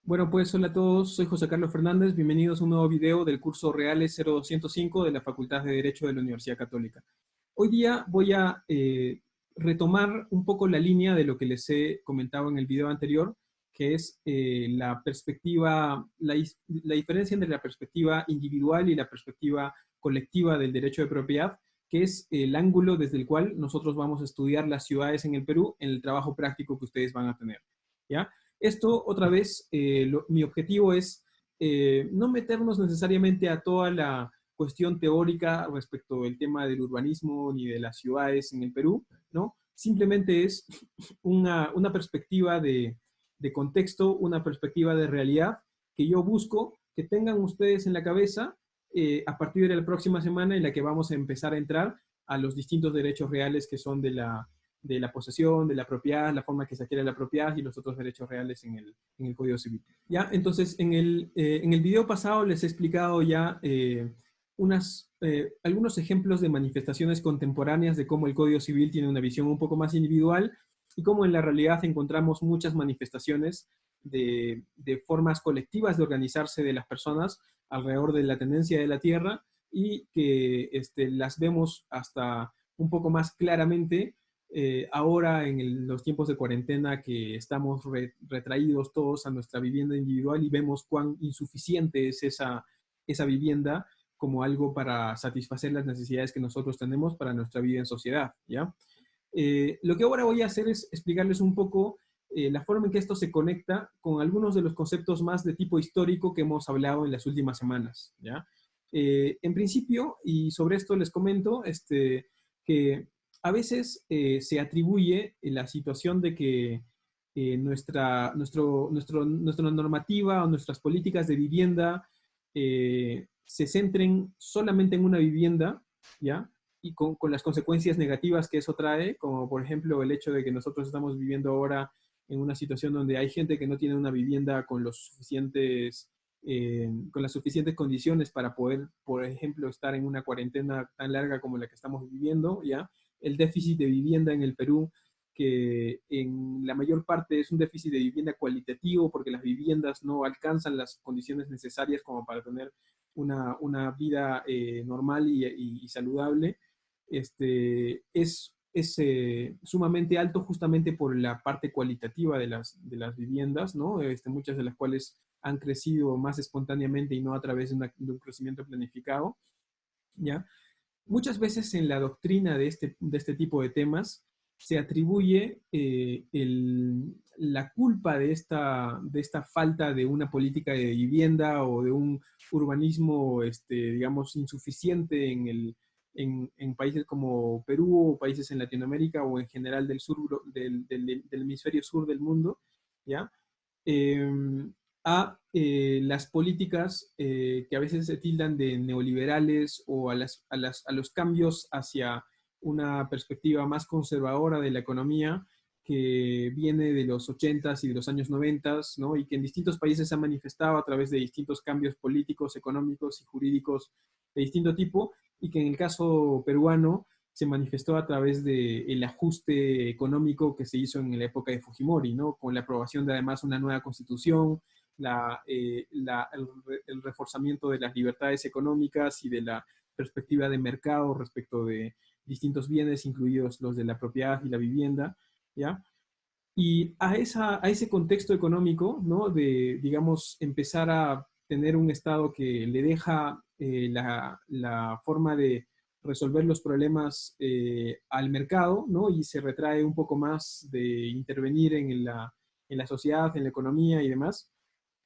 Bueno, pues hola a todos, soy José Carlos Fernández, bienvenidos a un nuevo video del curso Reales 0205 de la Facultad de Derecho de la Universidad Católica. Hoy día voy a retomar un poco la línea de lo que les he comentado en el video anterior, que es la perspectiva, la diferencia entre la perspectiva individual y la perspectiva colectiva del derecho de propiedad, que es el ángulo desde el cual nosotros vamos a estudiar las ciudades en el Perú en el trabajo práctico que ustedes van a tener, ¿ya? Esto, otra vez, mi objetivo es no meternos necesariamente a toda la cuestión teórica respecto del tema del urbanismo ni de las ciudades en el Perú, ¿no? Simplemente es una perspectiva de contexto, una perspectiva de realidad que yo busco que tengan ustedes en la cabeza a partir de la próxima semana en la que vamos a empezar a entrar a los distintos derechos reales que son de la posesión, de la propiedad, la forma que se adquiere la propiedad y los otros derechos reales en el Código Civil. ¿Ya? Entonces, en el video pasado les he explicado ya algunos ejemplos de manifestaciones contemporáneas de cómo el Código Civil tiene una visión un poco más individual y cómo en la realidad encontramos muchas manifestaciones de formas colectivas de organizarse de las personas alrededor de la tenencia de la tierra y que las vemos hasta un poco más claramente ahora en los tiempos de cuarentena que estamos retraídos todos a nuestra vivienda individual y vemos cuán insuficiente es esa vivienda como algo para satisfacer las necesidades que nosotros tenemos para nuestra vida en sociedad, ¿ya? Lo que ahora voy a hacer es explicarles un poco la forma en que esto se conecta con algunos de los conceptos más de tipo histórico que hemos hablado en las últimas semanas, ¿ya? En principio, y sobre esto les comento, que a veces se atribuye la situación de que nuestra normativa o nuestras políticas de vivienda se centren solamente en una vivienda, ¿ya? Y con las consecuencias negativas que eso trae, como por ejemplo el hecho de que nosotros estamos viviendo ahora en una situación donde hay gente que no tiene una vivienda con las suficientes condiciones para poder, por ejemplo, estar en una cuarentena tan larga como la que estamos viviendo, ¿ya? El déficit de vivienda en el Perú, que en la mayor parte es un déficit de vivienda cualitativo, porque las viviendas no alcanzan las condiciones necesarias como para tener una vida normal y saludable, es sumamente alto justamente por la parte cualitativa de las viviendas, ¿no? Muchas de las cuales han crecido más espontáneamente y no a través de un crecimiento planificado, ¿ya? Muchas veces en la doctrina de este tipo de temas se atribuye la culpa de esta falta de una política de vivienda o de un urbanismo, digamos, insuficiente en países como Perú o países en Latinoamérica o en general del hemisferio sur del mundo, ¿ya? Eh, las políticas que a veces se tildan de neoliberales o a los cambios hacia una perspectiva más conservadora de la economía que viene de los 80s y de los años 90s, ¿no? Y que en distintos países se ha manifestado a través de distintos cambios políticos, económicos y jurídicos de distinto tipo, y que en el caso peruano se manifestó a través del ajuste económico que se hizo en la época de Fujimori, ¿no? Con la aprobación de además una nueva constitución, el reforzamiento de las libertades económicas y de la perspectiva de mercado respecto de distintos bienes, incluidos los de la propiedad y la vivienda, ¿ya? Y a ese contexto económico, ¿no? De, digamos, empezar a tener un Estado que le deja la forma de resolver los problemas al mercado, ¿no? Y se retrae un poco más de intervenir en la sociedad, en la economía y demás.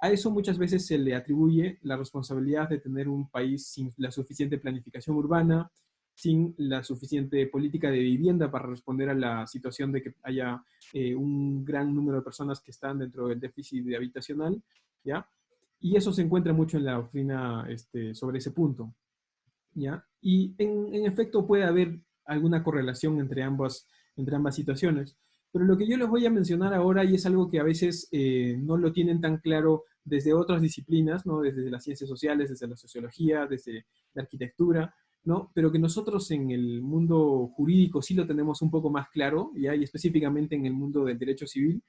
A eso muchas veces se le atribuye la responsabilidad de tener un país sin la suficiente planificación urbana, sin la suficiente política de vivienda para responder a la situación de que haya un gran número de personas que están dentro del déficit habitacional, ¿ya? Y eso se encuentra mucho en la doctrina sobre ese punto, ¿ya? Y en efecto puede haber alguna correlación entre ambas situaciones. Pero lo que yo les voy a mencionar ahora, y es algo que a veces no lo tienen tan claro desde otras disciplinas, ¿no? Desde las ciencias sociales, desde la sociología, desde la arquitectura, ¿no? Pero que nosotros en el mundo jurídico sí lo tenemos un poco más claro, ¿ya? Y específicamente en el mundo del derecho civil,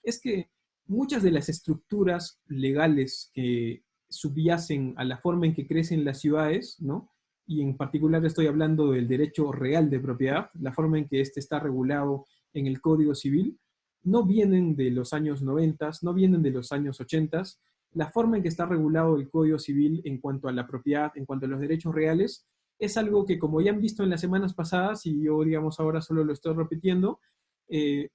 es que muchas de las estructuras legales que subyacen a la forma en que crecen las ciudades, ¿no? Y en particular estoy hablando del derecho real de propiedad, la forma en que este está regulado en el Código Civil, no vienen de los años 90, no vienen de los años 80. La forma en que está regulado el Código Civil en cuanto a la propiedad, en cuanto a los derechos reales, es algo que, como ya han visto en las semanas pasadas, y yo, digamos, ahora solo lo estoy repitiendo,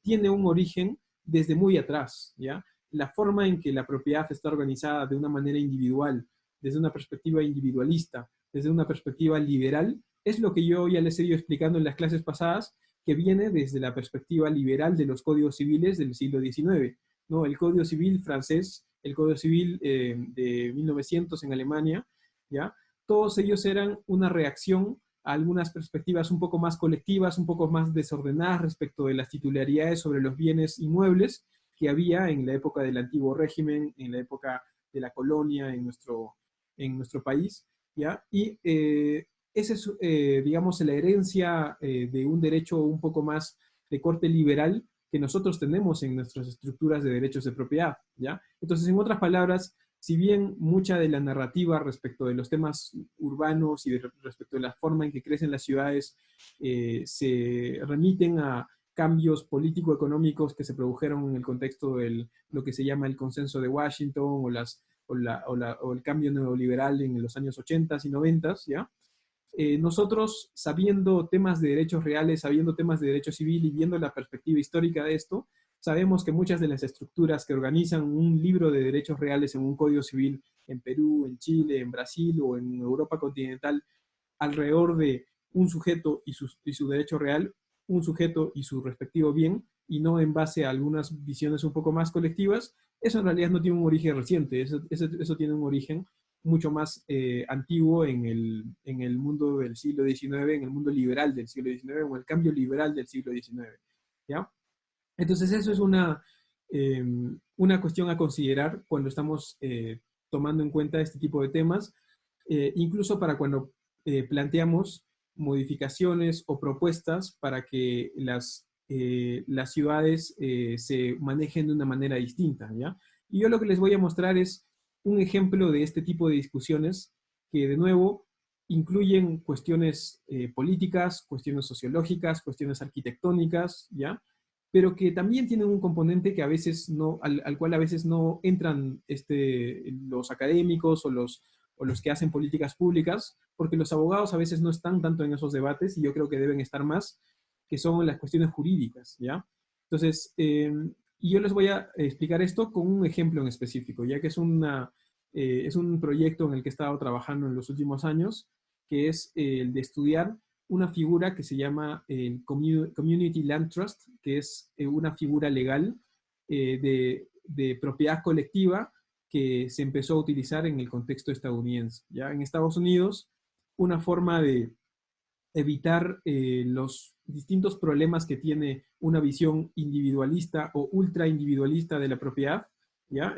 tiene un origen desde muy atrás, ¿ya? La forma en que la propiedad está organizada de una manera individual, desde una perspectiva individualista, desde una perspectiva liberal, es lo que yo ya les he ido explicando en las clases pasadas, que viene desde la perspectiva liberal de los códigos civiles del siglo XIX, ¿no? El Código Civil francés, el Código Civil de 1900 en Alemania, ¿ya? Todos ellos eran una reacción a algunas perspectivas un poco más colectivas, un poco más desordenadas respecto de las titularidades sobre los bienes inmuebles que había en la época del antiguo régimen, en la época de la colonia en nuestro país, ¿ya? Y esa es, digamos, la herencia de un derecho un poco más de corte liberal que nosotros tenemos en nuestras estructuras de derechos de propiedad, ¿ya? Entonces, en otras palabras, si bien mucha de la narrativa respecto de los temas urbanos y respecto de la forma en que crecen las ciudades se remiten a cambios político-económicos que se produjeron en el contexto de lo que se llama el consenso de Washington o el cambio neoliberal en los años 80 y 90, ¿ya? Nosotros, sabiendo temas de derechos reales, sabiendo temas de derecho civil y viendo la perspectiva histórica de esto, sabemos que muchas de las estructuras que organizan un libro de derechos reales en un código civil en Perú, en Chile, en Brasil o en Europa continental, alrededor de un sujeto y su derecho real, un sujeto y su respectivo bien, y no en base a algunas visiones un poco más colectivas, eso en realidad no tiene un origen reciente, eso tiene un origen mucho más antiguo en el mundo del siglo XIX, en el mundo liberal del siglo XIX, o el cambio liberal del siglo XIX, ¿ya? Entonces eso es una cuestión a considerar cuando estamos tomando en cuenta este tipo de temas, incluso para cuando planteamos modificaciones o propuestas para que las ciudades se manejen de una manera distinta, ¿ya? Y yo lo que les voy a mostrar es un ejemplo de este tipo de discusiones que, de nuevo, incluyen cuestiones políticas, cuestiones sociológicas, cuestiones arquitectónicas, ¿ya? Pero que también tienen un componente que a veces no, al cual a veces no entran los académicos o los que hacen políticas públicas, porque los abogados a veces no están tanto en esos debates y yo creo que deben estar más, que son las cuestiones jurídicas, ¿ya? Entonces, y yo les voy a explicar esto con un ejemplo en específico, ya que es un proyecto en el que he estado trabajando en los últimos años, que es el de estudiar una figura que se llama el Community Land Trust, que es una figura legal de propiedad colectiva que se empezó a utilizar en el contexto estadounidense. ¿Ya? En Estados Unidos, una forma de evitar los distintos problemas que tiene una visión individualista o ultra individualista de la propiedad, ¿ya?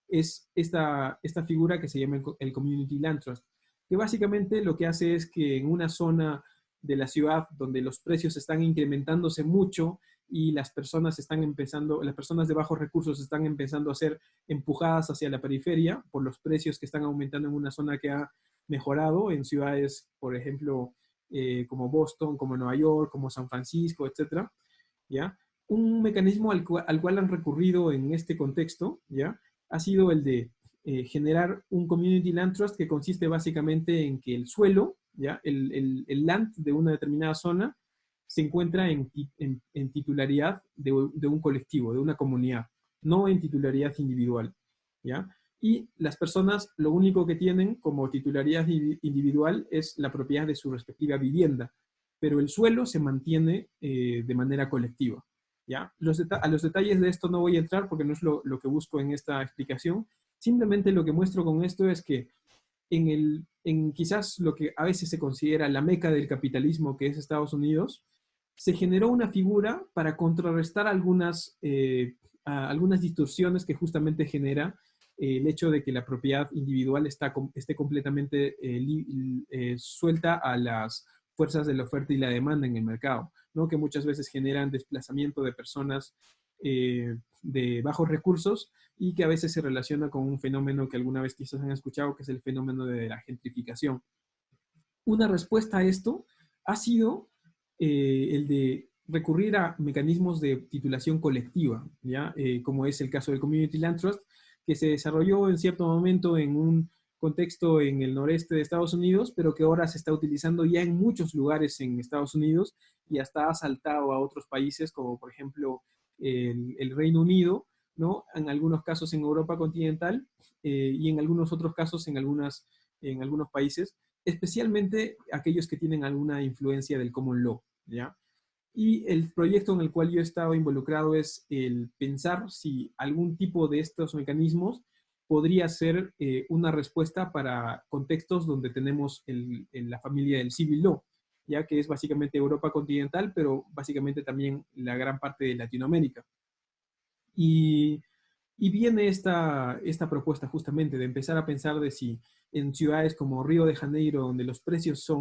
Es esta figura que se llama el Community Land Trust, que básicamente lo que hace es que en una zona de la ciudad donde los precios están incrementándose mucho y las personas las personas de bajos recursos están empezando a ser empujadas hacia la periferia por los precios que están aumentando en una zona que ha mejorado en ciudades, por ejemplo, como Boston, como Nueva York, como San Francisco, etcétera, ¿ya? Un mecanismo al cual han recurrido en este contexto, ¿ya? Ha sido el de generar un Community Land Trust que consiste básicamente en que el suelo, ¿ya? El land de una determinada zona se encuentra en titularidad de un colectivo, de una comunidad, no en titularidad individual, ¿ya? Y las personas lo único que tienen como titularidad individual es la propiedad de su respectiva vivienda, pero el suelo se mantiene de manera colectiva, ¿ya? A los detalles de esto no voy a entrar porque no es lo que busco en esta explicación. Simplemente lo que muestro con esto es que en quizás lo que a veces se considera la meca del capitalismo, que es Estados Unidos, se generó una figura para contrarrestar algunas distorsiones que justamente genera el hecho de que la propiedad individual esté completamente suelta a las fuerzas de la oferta y la demanda en el mercado, ¿no? Que muchas veces generan desplazamiento de personas de bajos recursos y que a veces se relaciona con un fenómeno que alguna vez quizás han escuchado, que es el fenómeno de la gentrificación. Una respuesta a esto ha sido el de recurrir a mecanismos de titulación colectiva, ¿ya? Como es el caso del Community Land Trust, que se desarrolló en cierto momento en un contexto en el noreste de Estados Unidos, pero que ahora se está utilizando ya en muchos lugares en Estados Unidos y hasta ha saltado a otros países, como por ejemplo el Reino Unido, ¿no? En algunos casos en Europa continental y en algunos otros casos en algunos países, especialmente aquellos que tienen alguna influencia del common law, ¿ya? Y el proyecto en el cual yo he estado involucrado es el pensar si algún tipo de estos mecanismos podría ser una respuesta para contextos donde tenemos la familia del civil law, ya que es básicamente Europa continental, pero básicamente también la gran parte de Latinoamérica. Y, y viene esta propuesta justamente de empezar a pensar de si en ciudades como Río de Janeiro, donde los precios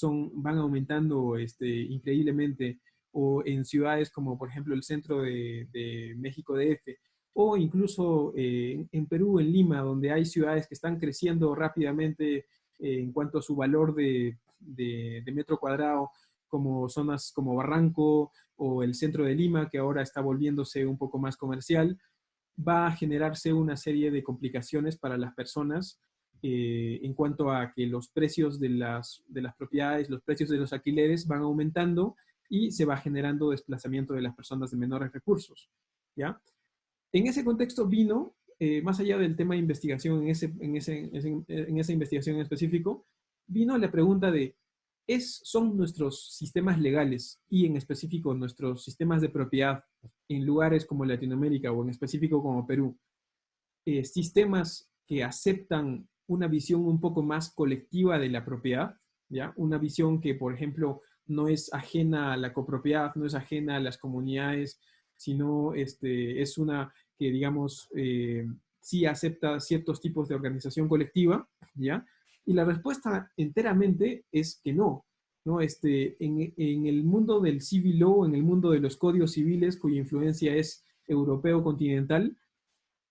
van aumentando increíblemente, o en ciudades como por ejemplo el centro de México DF, o incluso en Perú, en Lima, donde hay ciudades que están creciendo rápidamente en cuanto a su valor de metro cuadrado, como zonas como Barranco o el centro de Lima, que ahora está volviéndose un poco más comercial, va a generarse una serie de complicaciones para las personas en cuanto a que los precios de las propiedades, los precios de los alquileres van aumentando y se va generando desplazamiento de las personas de menores recursos, ¿ya? En ese contexto vino, más allá del tema de investigación, en esa investigación en específico, vino la pregunta de, ¿son nuestros sistemas legales y en específico nuestros sistemas de propiedad en lugares como Latinoamérica o en específico como Perú, sistemas que aceptan una visión un poco más colectiva de la propiedad, ¿ya? Una visión que, por ejemplo, no es ajena a la copropiedad, no es ajena a las comunidades, sino es una que, digamos, sí acepta ciertos tipos de organización colectiva, ¿ya? Y la respuesta enteramente es que no. ¿No? En el mundo del civil law, en el mundo de los códigos civiles, cuya influencia es europeo continental,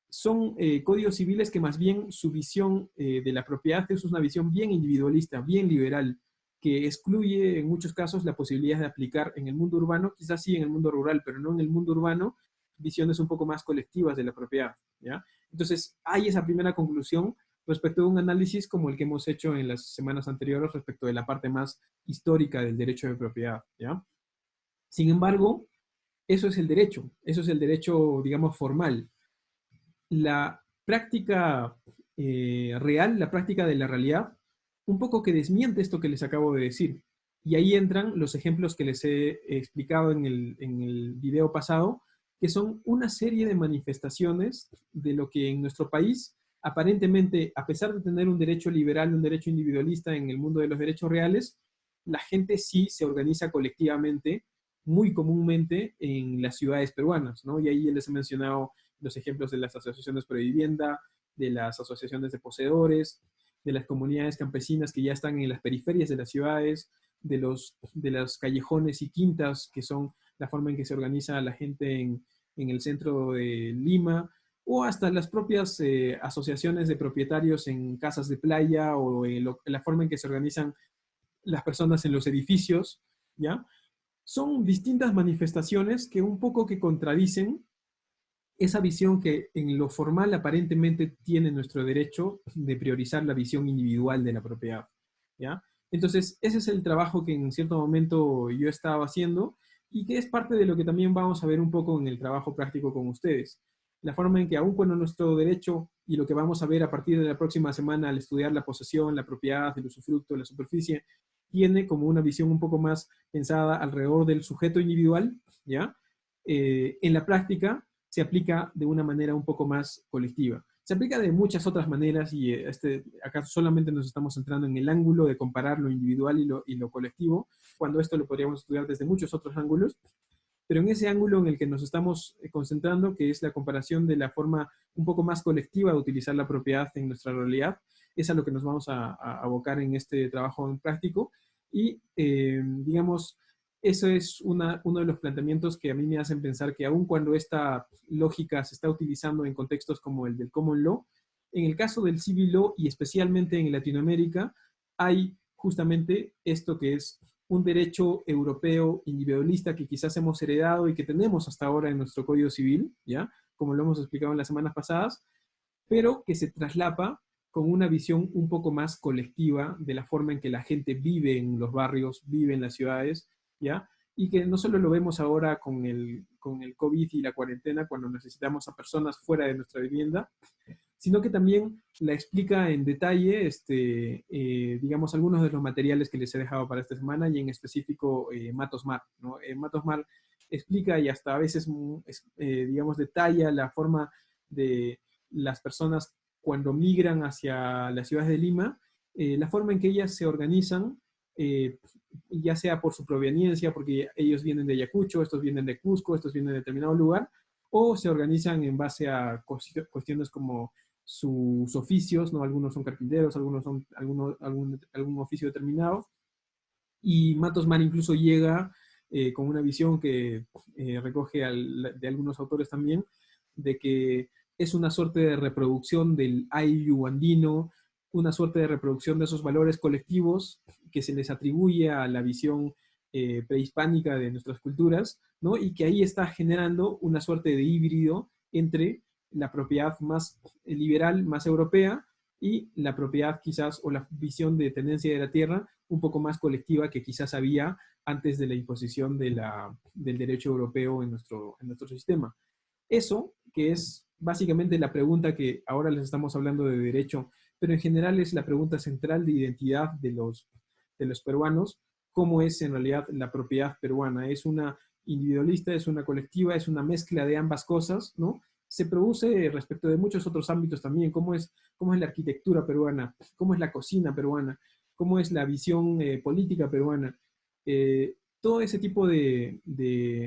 son códigos civiles que más bien su visión de la propiedad es una visión bien individualista, bien liberal, que excluye en muchos casos la posibilidad de aplicar en el mundo urbano, quizás sí en el mundo rural, pero no en el mundo urbano, visiones un poco más colectivas de la propiedad, ¿ya? Entonces, hay esa primera conclusión respecto de un análisis como el que hemos hecho en las semanas anteriores respecto de la parte más histórica del derecho de propiedad, ¿ya? Sin embargo, eso es el derecho, digamos, formal. La práctica real, la práctica de la realidad, un poco que desmiente esto que les acabo de decir. Y ahí entran los ejemplos que les he explicado en el video pasado, que son una serie de manifestaciones de lo que en nuestro país, aparentemente, a pesar de tener un derecho liberal, un derecho individualista en el mundo de los derechos reales, la gente sí se organiza colectivamente, muy comúnmente en las ciudades peruanas, ¿no? Y ahí les he mencionado los ejemplos de las asociaciones pro vivienda, de las asociaciones de poseedores, de las comunidades campesinas que ya están en las periferias de las ciudades, de los callejones y quintas, que son la forma en que se organiza la gente en el centro de Lima, o hasta las propias asociaciones de propietarios en casas de playa o en la forma en que se organizan las personas en los edificios, ¿ya? Son distintas manifestaciones que un poco que contradicen esa visión que en lo formal aparentemente tiene nuestro derecho de priorizar la visión individual de la propiedad, ¿ya? Entonces, ese es el trabajo que en cierto momento yo estaba haciendo y que es parte de lo que también vamos a ver un poco en el trabajo práctico con ustedes. La forma en que aun cuando nuestro derecho y lo que vamos a ver a partir de la próxima semana al estudiar la posesión, la propiedad, el usufructo, la superficie, tiene como una visión un poco más pensada alrededor del sujeto individual, ¿ya? En la práctica se aplica de una manera un poco más colectiva. Se aplica de muchas otras maneras y acá solamente nos estamos centrando en el ángulo de comparar lo individual y lo colectivo, cuando esto lo podríamos estudiar desde muchos otros ángulos, pero en ese ángulo en el que nos estamos concentrando, que es la comparación de la forma un poco más colectiva de utilizar la propiedad en nuestra realidad, es a lo que nos vamos a abocar en este trabajo en práctico y, digamos, eso es uno de los planteamientos que a mí me hacen pensar que aun cuando esta lógica se está utilizando en contextos como el del common law, en el caso del civil law y especialmente en Latinoamérica, hay justamente esto que es un derecho europeo individualista que quizás hemos heredado y que tenemos hasta ahora en nuestro Código Civil, ¿ya? Como lo hemos explicado en las semanas pasadas, pero que se traslapa con una visión un poco más colectiva de la forma en que la gente vive en los barrios, vive en las ciudades, ¿ya? Y que no solo lo vemos ahora con el COVID y la cuarentena, cuando necesitamos a personas fuera de nuestra vivienda, sino que también la explica en detalle, digamos, algunos de los materiales que les he dejado para esta semana, y en específico Matos Mar, ¿no? Matos Mar explica y hasta a veces, digamos, detalla la forma de las personas cuando migran hacia las ciudades de Lima, la forma en que ellas se organizan, eh, ya sea por su proveniencia, porque ellos vienen de Ayacucho, estos vienen de Cusco, estos vienen de determinado lugar, o se organizan en base a cuestiones como sus oficios, ¿no? Algunos son carpinteros, algunos son algún oficio determinado, y Matos Mar incluso llega con una visión que recoge de algunos autores también, de que es una suerte de reproducción del ayllu andino, una suerte de reproducción de esos valores colectivos que se les atribuye a la visión prehispánica de nuestras culturas, ¿no? Y que ahí está generando una suerte de híbrido entre la propiedad más liberal, más europea, y la propiedad quizás, o la visión de tenencia de la tierra un poco más colectiva que quizás había antes de la imposición del derecho europeo en nuestro sistema. Eso, que es básicamente la pregunta que ahora les estamos hablando de derecho, pero en general es la pregunta central de identidad de los peruanos, cómo es en realidad la propiedad peruana. ¿Es una individualista, es una colectiva, es una mezcla de ambas cosas, ¿no? Se produce respecto de muchos otros ámbitos también, cómo es la arquitectura peruana, cómo es la cocina peruana, cómo es la visión política peruana. Todo ese tipo de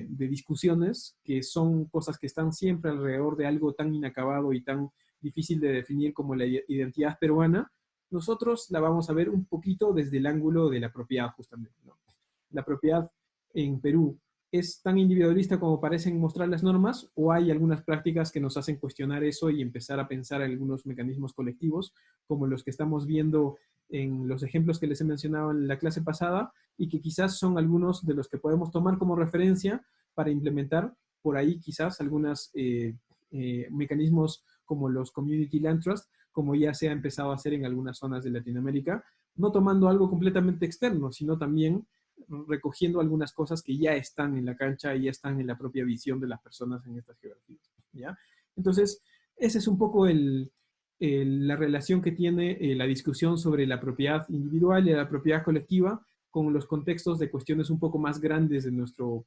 discusiones, que son cosas que están siempre alrededor de algo tan inacabado y tan difícil de definir como la identidad peruana, nosotros la vamos a ver un poquito desde el ángulo de la propiedad, justamente, ¿no? La propiedad en Perú, ¿es tan individualista como parecen mostrar las normas, o hay algunas prácticas que nos hacen cuestionar eso y empezar a pensar en algunos mecanismos colectivos, como los que estamos viendo en los ejemplos que les he mencionado en la clase pasada, y que quizás son algunos de los que podemos tomar como referencia para implementar por ahí quizás algunos mecanismos como los Community Land Trust, como ya se ha empezado a hacer en algunas zonas de Latinoamérica, no tomando algo completamente externo, sino también recogiendo algunas cosas que ya están en la cancha y ya están en la propia visión de las personas en estas geografías, ¿ya? Entonces, ese es un poco la relación que tiene la discusión sobre la propiedad individual y la propiedad colectiva con los contextos de cuestiones un poco más grandes de nuestro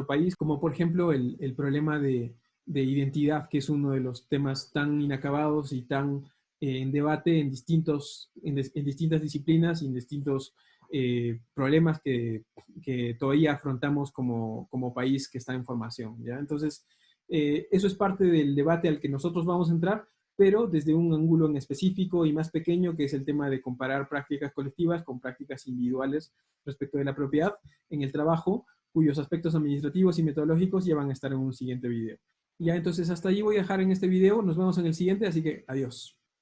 país, como por ejemplo el problema de identidad, que es uno de los temas tan inacabados y tan en debate en distintas disciplinas y en distintos problemas que todavía afrontamos como país que está en formación, ¿ya? Entonces, eso es parte del debate al que nosotros vamos a entrar, pero desde un ángulo en específico y más pequeño, que es el tema de comparar prácticas colectivas con prácticas individuales respecto de la propiedad en el trabajo, cuyos aspectos administrativos y metodológicos ya van a estar en un siguiente video. Ya, entonces hasta allí voy a dejar en este video, nos vemos en el siguiente, así que adiós.